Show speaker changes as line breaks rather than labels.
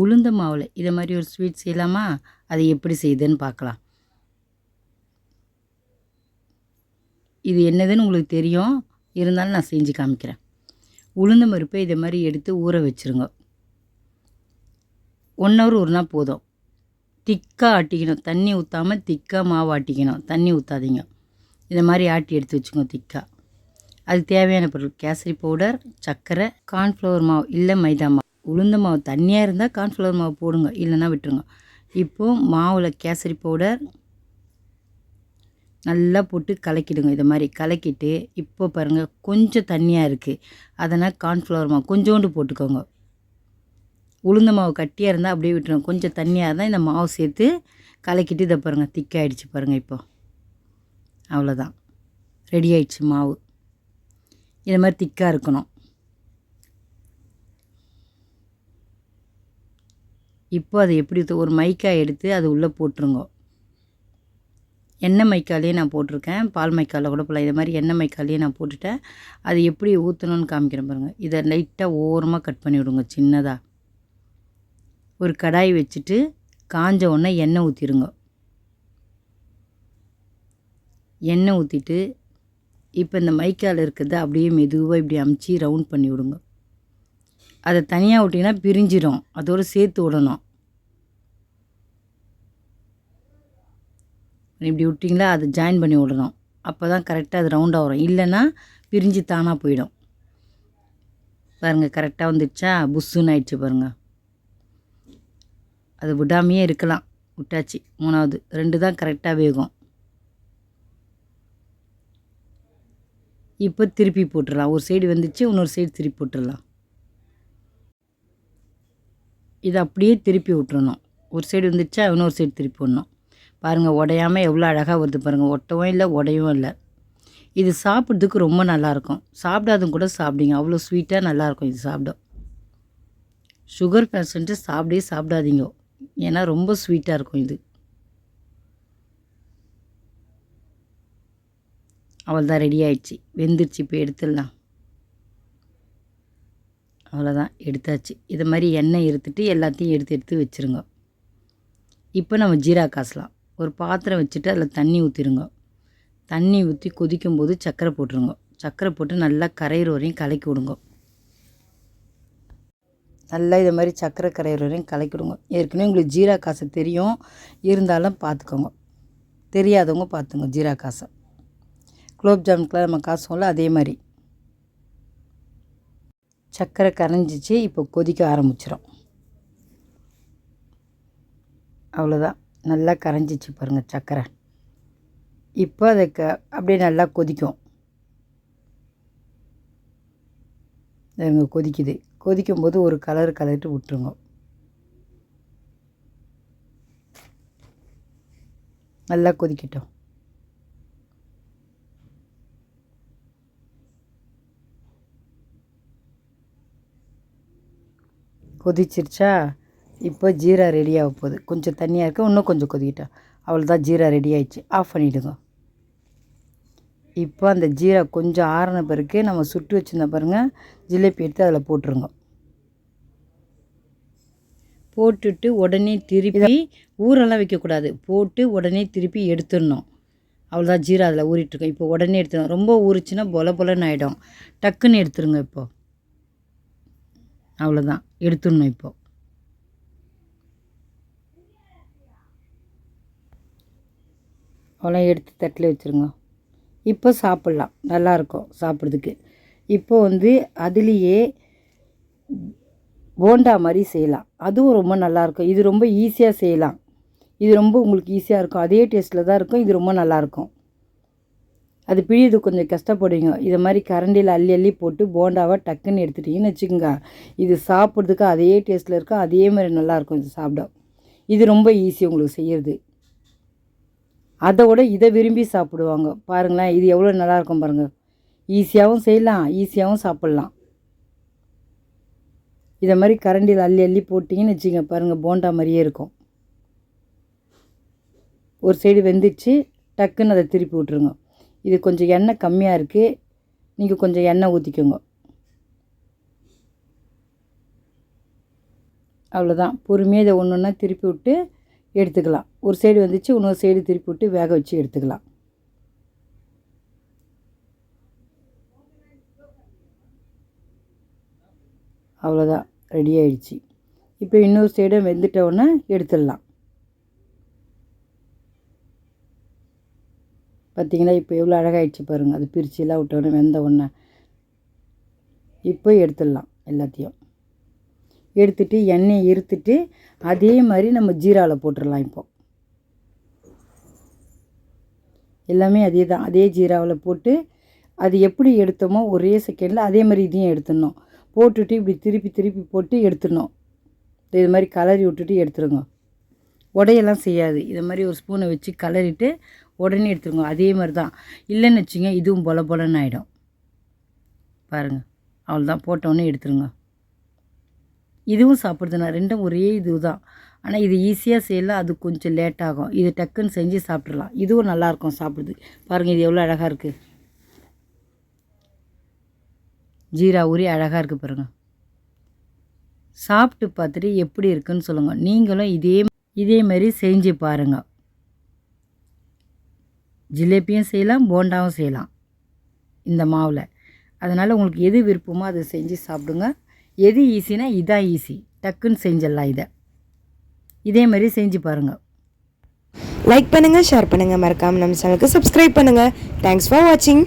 உளுந்த மாவில் இதை மாதிரி ஒரு ஸ்வீட் செய்யலாமா? அதை எப்படி செய்யுதுன்னு பார்க்கலாம். இது என்னதுன்னு உங்களுக்கு தெரியும், இருந்தாலும் நான் செஞ்சு காமிக்கிறேன். உளுந்த பருப்பை இதை மாதிரி எடுத்து ஊற வச்சுருங்க. 1 ஹவர் ஊறினா போதும். திக்காக ஆட்டிக்கணும், தண்ணி ஊற்றாமல் திக்காக மாவு ஆட்டிக்கணும், தண்ணி ஊற்றாதீங்க. இதை மாதிரி ஆட்டி எடுத்து வச்சுக்கோங்க திக்காக. அதுக்கு தேவையான பொருள் கேசரி பவுடர், சர்க்கரை, கார்ன்ஃப்ளவர் மாவு இல்லை மைதா மாவு. உளுந்த மாவு தண்ணியாக இருந்தால் கார்ன்ஃப்ளவர் மாவு போடுங்க, இல்லைன்னா விட்டுருங்க. இப்போது மாவில் கேசரி பவுடர் நல்லா போட்டு கலக்கிடுங்க. இதை மாதிரி கலக்கிட்டு இப்போ பாருங்கள் கொஞ்சம் தண்ணியாக இருக்குது, அதனால் கார்ன்ஃப்ளவர் மாவு கொஞ்சோண்டு போட்டுக்கோங்க. உளுந்த மாவு கட்டியாக இருந்தால் அப்படியே விட்டுருங்க. கொஞ்சம் தண்ணியாக இருந்தால் இந்த மாவு சேர்த்து கலக்கிட்டு இதை பாருங்கள் திக்காகிடுச்சு பாருங்கள். இப்போ அவ்வளோதான், ரெடி ஆயிடுச்சு மாவு. இதை மாதிரி திக்காக இருக்கணும். இப்போ அதை எப்படி ஒரு மைக்காய் எடுத்து அது உள்ளே போட்டுருங்க. எண்ணெய் மைக்காலேயே நான் போட்டிருக்கேன், பால் மைக்காவில் கூட போகலாம். இதை மாதிரி எண்ணெய் மைக்காலேயே நான் போட்டுட்டேன். அது எப்படி ஊற்றணும்னு காமிக்கிறேன் பாருங்கள். இதை லைட்டாக ஓரமாக கட் பண்ணி விடுங்க சின்னதாக. ஒரு கடாய் வச்சுட்டு காஞ்ச உடனே எண்ணெய் ஊற்றிடுங்க. எண்ணெய் ஊற்றிட்டு இப்போ இந்த மைக்காவில் இருக்கிறத அப்படியே மெதுவாக இப்படி அமுச்சு ரவுண்ட் பண்ணி விடுங்க. அதை தனியாக விட்டிங்கன்னா பிரிஞ்சிடும், அதோடு சேர்த்து விடணும். இப்படி விட்டிங்களா அதை ஜாயின் பண்ணி விடணும், அப்போ தான் கரெக்டாக அது ரவுண்டாக வரும், இல்லைன்னா பிரிஞ்சு தானாக போயிடும். பாருங்கள் கரெக்டாக வந்துடுச்சா, புஷ்ஷுன்னு ஆயிடுச்சு பாருங்கள். அது விடாமையே இருக்கலாம், விட்டாச்சு. 3வது 2 தான் கரெக்டாக வேகும். இப்போ திருப்பி போட்டுடலாம். ஒரு சைடு வந்துச்சு, இன்னொரு சைடு திருப்பி போட்டுடலாம். இதை அப்படியே திருப்பி விட்டுறணும். ஒரு சைடு வந்துச்சா இன்னொரு சைடு திருப்பி விடணும். பாருங்கள் உடையாமல் எவ்வளோ அழகாக வருது பாருங்கள். ஒட்டவும் இல்லை உடையவும் இல்லை. இது சாப்பிட்றதுக்கு ரொம்ப நல்லாயிருக்கும். சாப்பிடாதும் கூட சாப்பிடுங்க, அவ்வளோ ஸ்வீட்டாக நல்லாயிருக்கும் இது சாப்பிட. சுகர் பேஷண்ட்டு சாப்பிடாதீங்க, ஏன்னா ரொம்ப ஸ்வீட்டாக இருக்கும் இது. அவ்வளோதான், ரெடி ஆயிடுச்சு, வெந்துருச்சு. இப்போ எடுத்துடலாம். அவ்வளோதான், எடுத்தாச்சு. இதை மாதிரி எண்ணெய் எடுத்துட்டு எல்லாத்தையும் எடுத்து வச்சுருங்க. இப்போ நம்ம ஜீரா காசலாம். ஒரு பாத்திரம் வச்சுட்டு அதில் தண்ணி ஊற்றிடுங்க. தண்ணி ஊற்றி கொதிக்கும்போது சர்க்கரை போட்டுருங்க. சர்க்கரை போட்டு நல்லா கரையிற வரையும் கலக்கி விடுங்க. நல்லா இதை மாதிரி சர்க்கரை கரையிற வரையும் கலக்கி விடுங்க. ஏற்கனவே உங்களுக்கு ஜீரா காசை தெரியும், இருந்தாலும் பார்த்துக்கோங்க. தெரியாதவங்க பார்த்துங்க ஜீரா காசை. குலோப் ஜாமுனுக்குலாம் நம்ம காசுவோம்ல, அதே மாதிரி. சர்க்கரை கரைஞ்சிச்சு, இப்போ கொதிக்க ஆரம்பிச்சிடும். அவ்வளோதான், நல்லா கரைஞ்சிச்சு பாருங்கள் சர்க்கரை. இப்போ அதை அப்படியே நல்லா கொதிக்கும். கொதிக்குது. கொதிக்கும்போது ஒரு கலரிட்டு விட்டுருங்க. நல்லா கொதிக்கட்டும். கொதிச்சிருச்சா? இப்போ ஜீரா ரெடி ஆக போகுது. கொஞ்சம் தண்ணியாக இருக்குது, இன்னும் கொஞ்சம் கொதிக்கிட்டோம். அவ்வளோதான், ஜீரா ரெடி ஆயிடுச்சு. ஆஃப் பண்ணிவிடுங்க. இப்போ அந்த ஜீரா கொஞ்சம் ஆறின பிறகு நம்ம சுட்டு வச்சுருந்த பாருங்கள் ஜிலேபி எடுத்து அதில் போட்டுருங்க. போட்டுட்டு உடனே திருப்பி ஊரெல்லாம் வைக்கக்கூடாது, போட்டு உடனே திருப்பி எடுத்துடணும். அவ்வளோதான், ஜீரா அதில் ஊறிட்டுருக்கோம். இப்போ உடனே எடுத்துடணும். ரொம்ப ஊறிச்சுன்னா பொலன்னு ஆகிடும். டக்குன்னு எடுத்துருங்க. இப்போது அவ்வளோதான், எடுத்துடணும். இப்போது அவ்வளோ எடுத்து தட்டில் வச்சுருங்க. இப்போ சாப்பிட்லாம், நல்லாயிருக்கும் சாப்பிட்றதுக்கு. இப்போ அதுலேயே போண்டா மாதிரி செய்யலாம், அதுவும் ரொம்ப நல்லாயிருக்கும். இது ரொம்ப ஈஸியாக செய்யலாம். இது ரொம்ப உங்களுக்கு ஈஸியாக இருக்கும், அதே டேஸ்ட்டில் தான் இருக்கும். இது ரொம்ப நல்லாயிருக்கும். அது பிழியது கொஞ்சம் கஷ்டப்படுவீங்க. இதை மாதிரி கரண்டியில் அள்ளி போட்டு போண்டாவை டக்குன்னு எடுத்துட்டிங்கன்னு வச்சுக்கோங்க, இது சாப்பிட்றதுக்கு அதே டேஸ்ட்டில் இருக்கும், அதே மாதிரி நல்லாயிருக்கும் இது சாப்பிட. இது ரொம்ப ஈஸி உங்களுக்கு செய்கிறது. அதை விட இதை விரும்பி சாப்பிடுவாங்க. பாருங்களேன், இது எவ்வளோ நல்லாயிருக்கும் பாருங்கள். ஈஸியாகவும் செய்யலாம், ஈஸியாகவும் சாப்பிட்லாம். இதை மாதிரி கரண்டியில் அள்ளி போட்டிங்கன்னு வச்சுங்க, பாருங்கள் போண்டா மாதிரியே இருக்கும். ஒரு சைடு வெந்துச்சு, டக்குன்னு அதை திருப்பி விட்ருங்க. இது கொஞ்சம் எண்ணெய் கம்மியாக இருக்குது, நீங்கள் கொஞ்சம் எண்ணெய் ஊற்றிக்கோங்க. அவ்வளோதான். பொறுமையாக இதை ஒன்று ஒன்றா திருப்பி விட்டு எடுத்துக்கலாம். ஒரு சைடு வந்துச்சு, இன்னொரு சைடு திருப்பி விட்டு வேக வச்சு எடுத்துக்கலாம். அவ்வளோதான், ரெடி ஆயிடுச்சு. இப்போ இன்னொரு சைடும் வெந்துட்டவுடனே எடுத்துடலாம். பார்த்திங்களா, இப்போ எவ்வளோ அழகாயிடுச்சு பாருங்கள். அது பிரிச்சுலாம் விட்டோடனே வெந்த உடனே இப்போ எடுத்துடலாம். எல்லாத்தையும் எடுத்துட்டு எண்ணெயை இருத்துட்டு அதே மாதிரி நம்ம ஜீராவில் போட்டுடலாம். இப்போ எல்லாமே அதே தான், அதே ஜீராவில் போட்டு அது எப்படி எடுத்தோமோ ஒரே செகண்டில் அதே மாதிரி இதையும் எடுத்துடணும். போட்டுட்டு இப்படி திருப்பி திருப்பி போட்டு எடுத்துடணும். இது மாதிரி கலரி விட்டுட்டு எடுத்துருங்க. உடையெல்லாம் செய்யாது. இது மாதிரி ஒரு ஸ்பூனை வச்சு கலரிட்டு உடனே எடுத்துருங்க. அதே மாதிரி தான். இல்லைன்னு வச்சுங்க இதுவும் பொல பொலன்னு ஆகிடும். பாருங்கள், அவ்வளோதான். போட்டோடனே எடுத்துருங்க. இதுவும் சாப்பிட்றதுனா ரெண்டும் ஒரே இது தான். ஆனால் இது ஈஸியாக செய்யலாம், அது கொஞ்சம் லேட் ஆகும். இது டக்குன்னு செஞ்சு சாப்பிட்றலாம். இதுவும் நல்லாயிருக்கும் சாப்பிடுது. பாருங்கள், இது எவ்வளோ அழகாக இருக்குது. ஜீரா ஊறி அழகாக இருக்குது பாருங்கள். சாப்பிட்டு பார்த்துட்டு எப்படி இருக்குன்னு சொல்லுங்கள். நீங்களும் இதே மாதிரி செஞ்சு பாருங்கள். ஜிலேபியும் செய்யலாம், போண்டாவும் செய்யலாம் இந்த மாவில். அதனால் உங்களுக்கு எது விருப்பமோ அதை செஞ்சு சாப்பிடுங்க. எது ஈஸினா இதான் ஈஸி, டக்குன்னு செஞ்சிடலாம். இதே மாதிரி செஞ்சு பாருங்கள்.
லைக் பண்ணுங்கள், ஷேர் பண்ணுங்கள், மறக்காமல் நம்ம சேனலுக்கு சப்ஸ்கிரைப் பண்ணுங்கள். தேங்க்ஸ் ஃபார் வாட்சிங்.